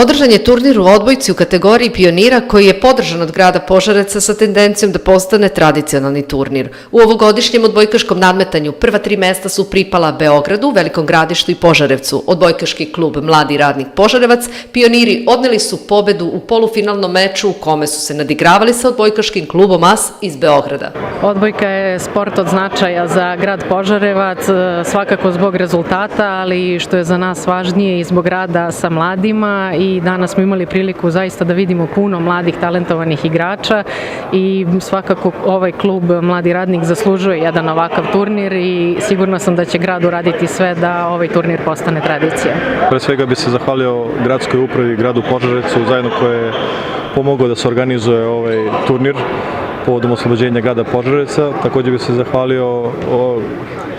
Održan je turnir u odbojci u kategoriji pionira koji je podržan od grada Požarevaca sa tendencijom da postane tradicionalni turnir. U ovogodišnjem odbojkaškom nadmetanju prva 3 mesta su pripala Beogradu, Velikom Gradištu i Požarevcu. Odbojkaški klub Mladi radnik Požarevac pioniri odneli su pobedu u polufinalnom meču u kome su se nadigravali sa odbojkaškim klubom AS iz Beograda. Odbojka je sport od značaja za grad Požarevac, svakako zbog rezultata, ali što je za nas važnije i zbog rada sa mladima. I danas smo imali priliku zaista da vidimo puno mladih talentovanih igrača i svakako ovaj klub Mladi radnik zaslužuje jedan ovakav turnir i sigurno sam da će grad uraditi sve da ovaj turnir postane tradicija. Pre svega bi se zahvalio gradskoj upravi, gradu Požarevcu, zajedno koje je pomogao da se organizuje ovaj turnir povodom oslobođenja grada Požarevca. Također bi se zahvalio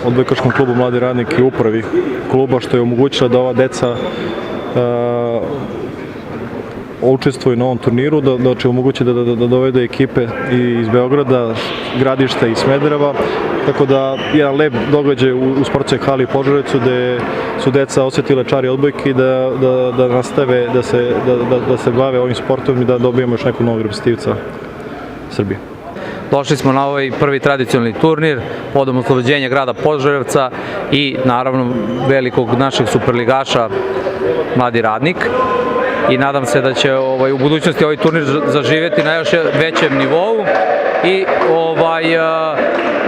odbojkaškom klubu Mladi radnik i upravi kluba što je omogućila da ova deca učestvuju na ovom turniru, da će omogućiti da dovede ekipe i iz Beograda, Gradišta i Smedereva. Tako da jedan lep događaj u sportskoj hali Požarevcu gde su deca osjetile čari odbojke i da nastave da se bave ovim sportom i da dobijemo još neku novog reprezentativca Srbije. Došli smo na ovaj prvi tradicionalni turnir povodom oslobođenja grada Požarevca i naravno velikog našeg superligaša Mladi radnik. I nadam se da će u budućnosti ovaj turnir zaživjeti na još većem nivou i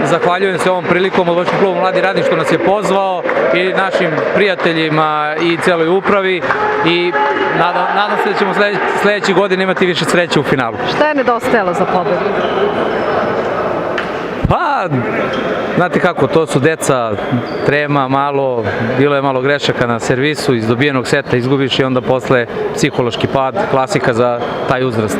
zahvaljujem se ovom prilikom odbojkaškom klubu Mladi radnik što nas je pozvao i našim prijateljima i celoj upravi i nadam se da ćemo sledeće godine imati više sreće u finalu. Šta je nedostajalo za pobedu? Pa, znate kako, to su deca, trema malo, bilo je malo grešaka na servisu, iz dobijenog seta izgubiš i onda posle psihološki pad, klasika za taj uzrast.